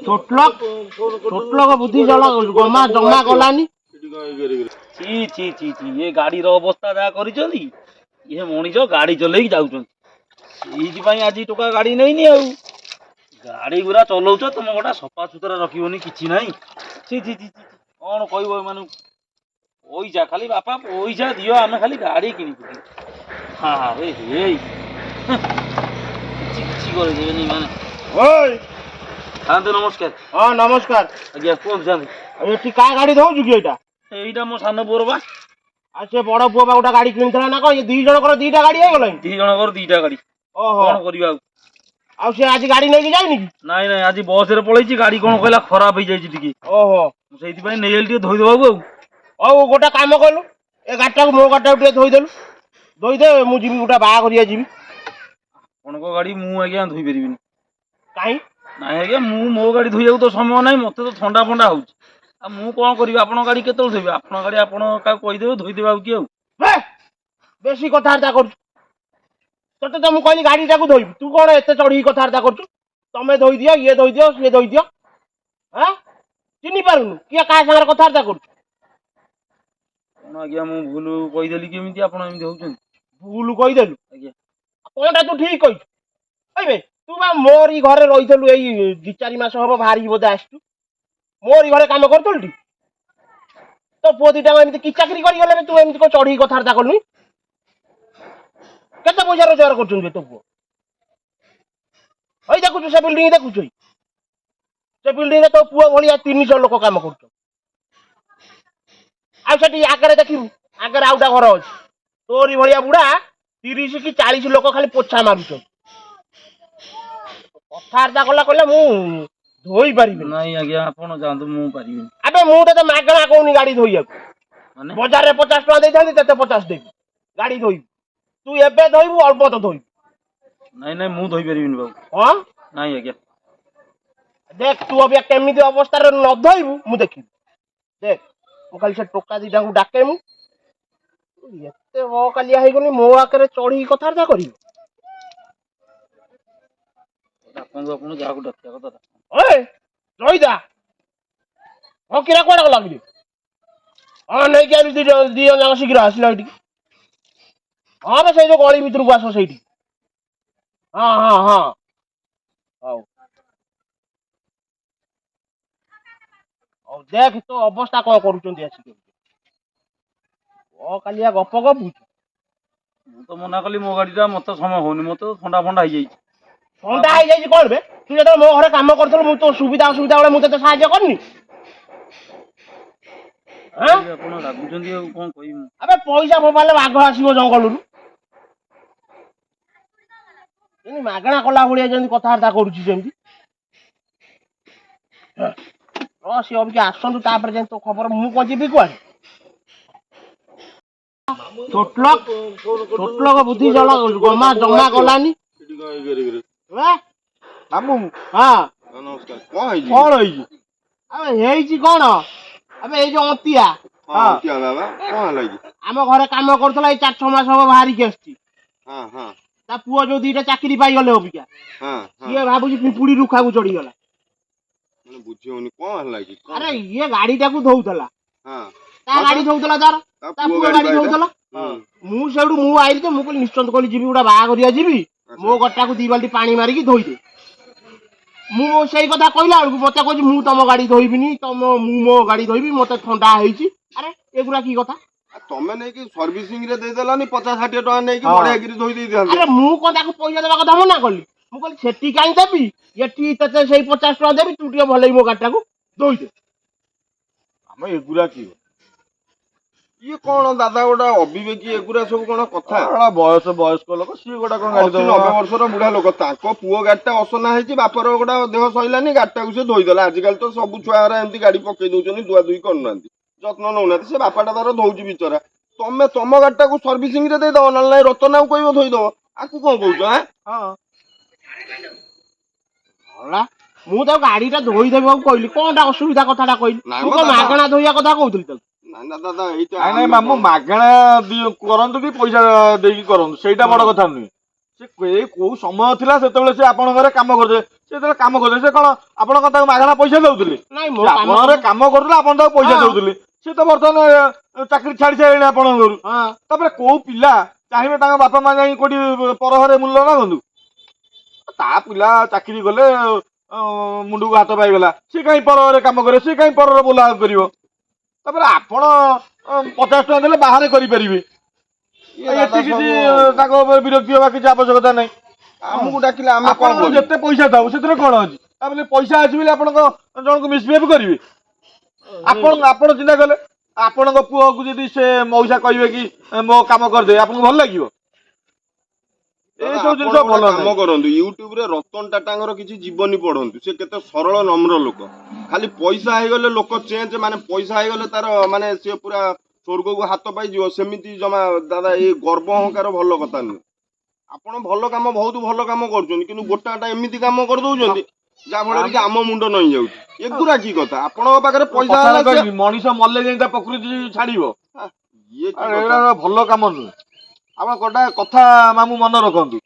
छोट लोग बुद्धि जमा जमा गलानी ची ची ची ची ये गाड़ी रो अवस्था जा करिसंदी ये मनीष गाड़ी चलेई जाउछन एइति पई आज टोका गाड़ी नैनी आ गाड़ी गुरा चलाउछ तुम गोटा सफा सुतरा रखिबोनी किछि नाही ची ची ची कोन कहबो मानु पैसा खाली बापा पैसा दियो आमे खाली गाड़ी किनि हां हां रे हे किछि किछि करे देबेनी माने ओय शांत नमस्कार हां नमस्कार आज्ञा कोन शांत एठी का गाड़ी दउछु कि एटा एइटा मो सान पुअर बा आ से बड़ पुआ बा गोटा गाड़ी किनथला ना को ये दी जण कर दीटा गाड़ी हे गलाइन दी जण कर दीटा गाड़ी ओहो कोन करिबा आ से आज गाड़ी नै जाइनी कि नाई नाई आज बस रे पळैछि गाड़ी कोन कहला खराब हो जाइछि टिके ओहो सेइति पई नेल टिके धोइ देबाबू औ गोटा काम कलु ए गाटा को मो गाटा टिके धोइ देलु धोइ दे मु जिमी गोटा बा करिया जिमी कोनको गाड़ी मु आज्ञा धोइ परिबिनी काई नाई आज्ञा मु मो गाड़ी धोइयाउ तो समय नाही मते तो ठंडा फंडा होउछि आ मु कोन करिबा आपन गाड़ी केतल धोइबा आपन गाड़ी आपन का कहि देबे धोइ देबाबू कि आउ बेसी कथार्ता कर तते तो मु कहली गाड़ी टाको धोइ तू कोन एते चढ़ी कथार्ता करछु तमे धोइ दियो ये धोइ दियो से धोइ दियो हां चिनी पारुनु किया का संगर कथार्ता करछु कोन आज्ञा मु भूल कहि देली केमिति आपन एमिति होउछन भूल कहि देलु आज्ञा कोनटा तू ठीक कहि अइबे तू बा मोरी घरे रहितलु एई 2-4 मास हबो भारी बोदा आस्तु मोरी घरे काम करतलु तो पुओ दिटा एमिति कि चाकरी करि गेले तू एमिति को चढ़ी कथार्ता करनु केते पैसा रोजगार करछन तो पुओ ओइ देखु से बिल्डिंग देखु से बिल्डिंग रे तो पुओ भलिया 300 लोक काम करछ आ सेठी आगरे देखिबु आगरे आउटा घर अछि तोरी भलिया बुढ़ा 30 कि 40 लोक खाली पोछा मारुछ कथार्ता कला कहले मु धोई पारिबे नाई आज्ञा आपन जानतु मु पारिबिनी अबे मु ते मागणा कोनी गाड़ी धोइया माने बाजार रे 50 टका देथांती तते 50 देबी गाड़ी धोई तू एबे धोइबु अल्प तो धोई नाई नाई मु धोइ परिबिनी बाबू हां नाई आज्ञा देख तू अबे केमिति अवस्था रे न धोइबु मु देखि देख मु खाली से टोका दिटा को डाके मु एते वो कालिया हे गनी मो आकरे चढ़ी कथार्ता करी आपन जाको डकिया कथा ओए रोइदा ओ किरा कोडा लागली हां नै के दी जन शीघ्र आसला एठी हां बे से जो गली भीतर को आसो सेठी हां हां हां आओ ओ देख तो अवस्था को करूचंती आसी ओ कालिया गप गप मु तो मना कली मो गाड़ीटा मते समय होनी मते तो ठंडा फंडा हो जाई ठंडा हो जाई कोन बे तू जतो मो घरे काम करथल मु तो सुविधा असुविधा वाले मु ते सहायता करनी हां आपन लागुचंदी कोन कहि मु अबे पैसा मोबाइल बाघ आसीबो जंगल रु एनी मागणा कला भलिया जंदी कथार्ता करूची जेंती सी अबके आसंतु तापर जे तो खबर मु को जीबी कुआडे छोट लोग बुद्धि जमा गलानी मामू हां नमस्कार कोन होई अबे हेई कोन अबे ए जो अंतिया हां क्या बाबा कोन लागि हम घरे काम करथला ए 4-6 मास हो भारी के आछी हां हां ता पुओ जो दीटा चाकरी पाई गले होबिका हां ये भाबुजी पिपुड़ी रुखा को चढ़ी गला माने बुझियोनी कोन लागि अरे ये गाड़ी टाकू धौतला हां ता गाड़ी धौतला तार ता पुओ गाड़ी धौतला मु सेडू मु आइल तो मु को निश्चित कोली जीबी उडा बा करिया जीबी मो गट्टा को 2 बाल्टी पानी मारी की धोई दे मु सेई कथा कहला अलगु मते कहजी मु तम गाड़ी धोइबिनी तम मु मो गाड़ी धोइबी मते ठंडा हेइची अरे एगुरा की कथा तमे नै कि सर्विसिंग रे दे देलानी 50-60 टका नै कि बढिया गिरी धोई दे दिहन अरे मु को ताको पैसा देबा कथा मना करली मु कहली सेठी काई देबी एठी तते सेई 50 टका देबी तू टिके भलई मो गाटा को धोई दे हम एगुरा की ये कोन दादा गोटा अविवेकी एगुरा सब कोन कथा बड़ा बयस्क लोक सी गोटा कोन गाड़ी 90 वर्षर बुढ़ा लोक ताको पुओ गाड़ीटा असना हेची बापर गोटा देह सइलानी गाड़ीटा को से धोई देला आजकल तो सब छुआरा एमती गाड़ी पकई दउचनी दुआ दुई करनांती जत्न नउनाती से बापाटा तार धौची बिचरा तमे तम गाड़ीटा को सर्विसिंग रे दे दो न रतना को कहबो धोई दो आकु कोन कहउछ हैं हां होला मु तो गाड़ीटा धोई देबा कहली कोनटा असुविधा कथाटा कहली तू को मागणा धोइया कथा कहउतली त ना दादा एटा नहीं मामू मागणा करंतु कि पैसा देकी करंतु सेटा बड़ कथा नुई ସେ ଏଇ କୋଉ ସମୟ ଥିଲା ସେତେବେଳେ ସେ ଆପଣଙ୍କ ଘରେ କାମ କରୁଥିଲେ, ସେ ଯେତେବେଳେ କାମ କରୁଥିଲେ ସେ କଣ ଆପଣ କଣ ତାକୁ ମାଗଣା ପଇସା ଦଉଥିଲେ? ନାଇଁ ସେ ମୋ କାମ ଆପଣଙ୍କ ଘରେ କାମ କରୁଥିଲେ ଆପଣ ତାକୁ ପଇସା ହଁ। ଦଉଥିଲେ, ସେ ତ ବର୍ତ୍ତମାନ ଚାକିରି ଛାଡି ସାରିଲେଣି ଆପଣଙ୍କ ଘରୁ। ହଁ ତାପରେ କୋଉ ପିଲା ଚାହିଁବେ ତାଙ୍କ ବାପା ମା ଯାଇ କୋଉଠି ପର ଘରେ ମୂଲ୍ୟ ମାଗନ୍ତୁ? ତା ପିଲା ଚାକିରି କଲେ ମୁଣ୍ଡକୁ ହାତ ପାଇଗଲା, ସେ କାହିଁ ପର ଘରେ କାମ କରେ, ସେ କାହିଁ ପରର ବୋଲା କରିବ? ତାପରେ ଆପଣ 50 ଟଙ୍କା ଦେଲେ ବାହାରେ କରିପାରିବେ, ଇଏ ଦାଦା ଏଠି କିଛି ସବୁ ତାଙ୍କ ଉପରେ ବିରକ୍ତି ହବା କିଛି ଆବଶ୍ୟକତା ନାହିଁ। ଆମକୁ ଡାକିଲେ ଆମେ କଣ ଆପଣଙ୍କର କରିବୁ? ଯେତେ ପଇସା ଥାଉ ସେଥିରେ କଣ ଅଛି? ତାପରେ ପଇସା ଅଛି ବୋଲି ଆପଣଙ୍କ ଜଣକୁ ମିସବିହେଭ୍ କରିବେ? ଆପଣ ଚିନ୍ତା କଲେ ଆପଣଙ୍କ ପୁଅକୁ ଯଦି ସେ ମଉସା କହିବେ କି ମୋ କାମ କରିଦେ, ଆପଣଙ୍କୁ ଭଲ ଲାଗିବ? ଦାଦା, ଏସବୁ ଆପଣ ଜିନିଷ ଗୋଟେ ଭଲ କାମ ନାହିଁ। କରନ୍ତୁ, ୟୁଟ୍ୟୁବରେ ରତନ ଟାଟାଙ୍କର କିଛି ଜୀବନୀ ପଢନ୍ତୁ। ସେ କେତେ ସରଳ ନମ୍ର ଲୋକ। ଖାଲି ପଇସା ହେଇଗଲେ ଲୋକ ଚେଞ୍ଜ, ମାନେ ପଇସା ହେଇଗଲେ ତାର ମାନେ ସେ ପୁରା ସ୍ୱର୍ଗକୁ ହାତ ପାଇଯିବ, ସେମିତି ଜମା ଦାଦା ଏଇ ଗର୍ବ ଅହଙ୍କାର ଭଲ କଥା ନୁହେଁ। ଆପଣ ଭଲ କାମ, ବହୁତ ଭଲ କାମ କରୁଛନ୍ତି, କିନ୍ତୁ ଗୋଟାଟା ଏମିତି କାମ କରିଦଉଛନ୍ତି ଯାହା ଫଳରେ କି ଆମ ମୁଣ୍ଡ ନଇଁ ଯାଉଛି। ଏଗୁରା କି କଥା? ଆପଣଙ୍କ ପାଖରେ ପଇସା କଥାରେ ହେଲା, କହିଲି ମଣିଷ ମଲେ ଯାଇ ତା ପ୍ରକୃତି ଛାଡିବ। ଇଏ କି ଆଉ କଥା? ଏଗୁରା ଭଲ କାମ ନୁହେଁ। ଆପଣ ଗୋଟା କଥା ମାମୁଁ ମନେ ରଖନ୍ତୁ,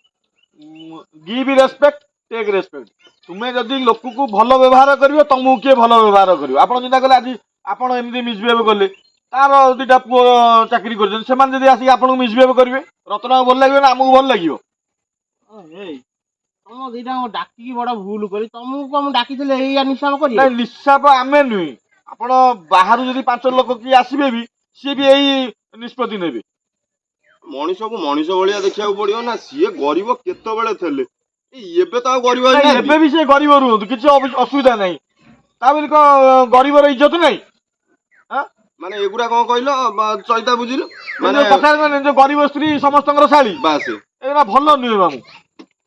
ଗିଭ୍ ରେସ୍ପେକ୍ଟ ଟେକ୍ ରେସ୍ପେକ୍ଟ। ତୁମେ ଯଦି ଲୋକକୁ ଭଲ ବ୍ୟବହାର କରିବ, ତମକୁ କିଏ ଭଲ ବ୍ୟବହାର କରିବ? ଆପଣ ଚିନ୍ତା କଲେ ଆଜି ଆପଣ ଏମିତି ମିସବିହେଭ୍ କଲେ, ତାର ଦିଟା ପୁଅ ଚାକିରି କରିଛନ୍ତି, ସେମାନେ ଯଦି ଆସିକି ଆପଣଙ୍କୁ ମିସବିହେଭ୍ କରିବେ, ରତନକୁ ଭଲ ଲାଗିବ ନା ଆମକୁ ଭଲ ଲାଗିବ? ତମ ଦିଟା ଡାକିକି ବଡ ଭୁଲ କରି, ତମକୁ କଣ ମୁଁ ଡାକିଥିଲେ ଏଇ ନିଶାମ କରିବେ? ନାଇଁ ନିଶାପ ଆମେ ନୁହେଁ, ଆପଣ ବାହାରୁ ଯଦି 5 ଲୋକ କିଏ ଆସିବେ ବି ସିଏ ବି ଏଇ ନିଷ୍ପତ୍ତି ନେବେ। ମଣିଷକୁ ମଣିଷ ଭଳିଆ ଦେଖିବାକୁ ପଡିବ ନା। ସିଏ ଗରିବ କେତେବେଳେ ଥିଲେ, ଏବେ ତ ଆଉ ଗରିବ ନାଇଁ ହେଇନାହାନ୍ତି। ଏବେ ବି ସେ ଗରିବ ରୁହନ୍ତୁ, କିଛି ଅସୁବିଧା ନାହିଁ। ତା ବୋଲି କଣ ଗରିବର ଇଜ୍ଜତ ନାହିଁ? ମାନେ ଏଗୁରା କଣ କହିଲ ଚଇତା ବୁଝିଲୁ, ମାନେ କଥା ମାନେ ଯୋଉ ଗରିବ ସ୍ତ୍ରୀ ସମସ୍ତଙ୍କର ଶାଳୀ, ବାସ୍ ଏଗୁରା ଭଲ ନୁହେଁ ମାମୁଁ।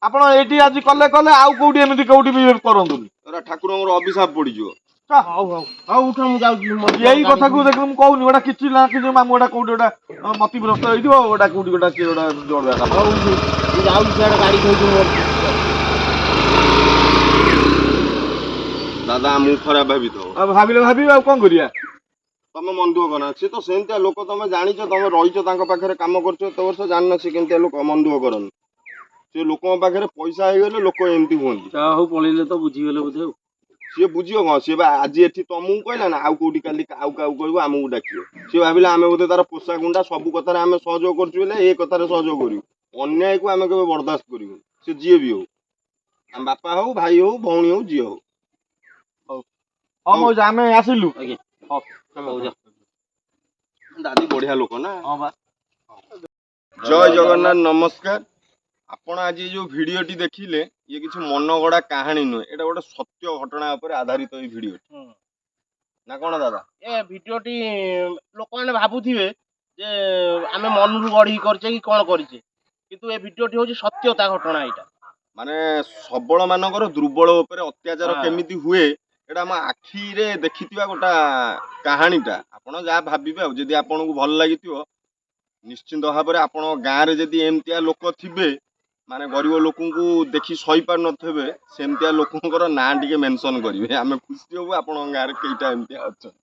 ଆପଣ ଏଇଠି ଆଜି କଲେ ଆଉ କୋଉଠି ଏମିତି କୋଉଠି ବି କରନ୍ତୁନି। ଏରା ଠାକୁରଙ୍କର ଅଭିଶାପ ପଡିଯିବ। ହଉ ହଉ ହଉ ଉଠ, ମୁଁ ଯାଉଛି। ଏଇ କଥାକୁ ଦେଖିଲି ମୁଁ କହୁନି, ଗୋଟା କିଛି ନା କିଛି ମାମୁଁ ଗୋଟା କୋଉଠି ଗୋଟା ମତିଭ୍ରଷ୍ଟ ହେଇଥିବ, ଗୋଟା କୋଉଠି ଗୋଟା କିଏ ଗୋଟା ଜୋରଦାର କାମ। ହଉ ମୁଁ ଯାଉଛି, ସିଆଡେ ଗାଡି ଧୋଇକି ମୋର। ଦାଦା ଆମକୁ ଖରାପ ଭାବିଥିବ। ଆଉ ଭାବିଲେ ଭାବିବେ, ଆଉ କଣ କରିବା? ତମେ ମନ ଦୁଃଖ କରନା, ସେ ତ ସେମିତିଆ ଲୋକ, ତମେ ଜାଣିଛ, ତମେ ରହିଛ ତାଙ୍କ ପାଖରେ କାମ କରୁଛ ଏତେ ବର୍ଷ, ଜାଣିନ ସେ କେମିତିଆ ଲୋକ। ମନ ଦୁଃଖ କରନି, ସେ ଲୋକଙ୍କ ପାଖରେ ପଇସା ହେଇଗଲେ ଲୋକ ଏମିତି ହୁଅନ୍ତି। ଯାହା ହଉ ପଳେଇଲେ ତ ବୁଝିଗଲେ ବୋଧେ ଆଉ। ସିଏ ବୁଝିବ କଣ? ସିଏ ବା ଆଜି ଏଠି ତମକୁ କହିଲା ନା, ଆଉ କୋଉଠି କାଲି ଆଉ କାହାକୁ କହିବ, ଆମକୁ ଡାକିବ। ସିଏ ଭାବିଲା ଆମେ ବୋଧେ ତାର ପୋଷା ଗୁଣ୍ଡା, ସବୁ କଥାରେ ଆମେ ସହଯୋଗ କରୁଛୁ ବୋଲେ ଏ କଥାରେ ସହଯୋଗ କରିବୁ। ଅନ୍ୟାୟକୁ ଆମେ କେବେ ବରଦାସ୍ତ କରିବୁ, ସେ ଯିଏ ବି ହଉ, ଆମ ବାପା ହଉ, ଭାଇ ହଉ, ଭଉଣୀ ହଉ, ଯିଏ ହଉ। ହଁ ମଉସା ଆମେ ଆସିଲୁ। ଆଜ୍ଞା ହଉ ହଉ ଯା। ଦାଦି ବଢିଆ ଲୋକ ନା। ହଁ ବା। ଜୟ ଜଗନ୍ନାଥ, ନମସ୍କାର। ଆପଣ ଆଜି ଯୋଉ ଭିଡିଓଟି ଦେଖିଲେ, ଇଏ କିଛି ମନ ଗড়ା କାହାଣୀ ନୁହେଁ, ଏଇଟା ଗୋଟେ ସତ୍ୟ ଘଟଣା ଉପରେ ଆଧାରିତ ଏଇ ଭିଡିଓଟି। ନା କଣ ଦାଦା? ଏ ଭିଡିଓଟି ଲୋକମାନେ ଭାବୁଥିବେ ଯେ ଆମେ ମନରୁ ଗଢିକି କରିଛେ କି କଣ କରିଛେ, କିନ୍ତୁ ଏ ଭିଡିଓଟି ହଉଛି ସତ୍ୟତା ଘଟଣା। ଏଇଟା ମାନେ ସବଳ ମାନଙ୍କର ଦୁର୍ବଳ ଉପରେ ଅତ୍ୟାଚାର ହଁ। କେମିତି ହୁଏ, ଏଇଟା ଆମ ଆଖିରେ ଦେଖିଥିବା ଗୋଟା କାହାଣୀଟା। ଆପଣ ଯାହା ଭାବିବେ ଆଉ, ଯଦି ଆପଣଙ୍କୁ ଭଲ ଲାଗିଥିବ ନିଶ୍ଚିନ୍ତ ଭାବରେ ଆପଣଙ୍କ ଗାଁରେ ଯଦି ଏମିତିଆ ଲୋକ ଥିବେ, ମାନେ ଗରିବ ଲୋକଙ୍କୁ ଦେଖି ସହି ପାରୁନଥିବେ, ସେମିତିଆ ଲୋକଙ୍କର ନାଁ ଟିକେ ମେନସନ କରିବେ, ଆମେ ଖୁସି ହବୁ ଆପଣଙ୍କ ଗାଁରେ କେଇଟା ଏମିତିଆ ଅଛନ୍ତି।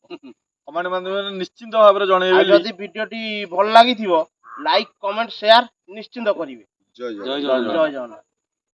କମେଣ୍ଟ ମାଧ୍ୟମରେ ନିଶ୍ଚିନ୍ତ ଭାବରେ ଜଣେଇବେ। ଆଉ ଯଦି ଭିଡିଓଟି ଭଲ ଲାଗିଥିବ, ଲାଇକ୍, କମେଣ୍ଟ, ସେୟାର ନିଶ୍ଚିନ୍ତ କରିବେ। ଜୟ ଜୟ ଜଗନ୍ନାଥ। ଜଗନ୍ନାଥ। ଜୟ ଜଗନ୍ନାଥ।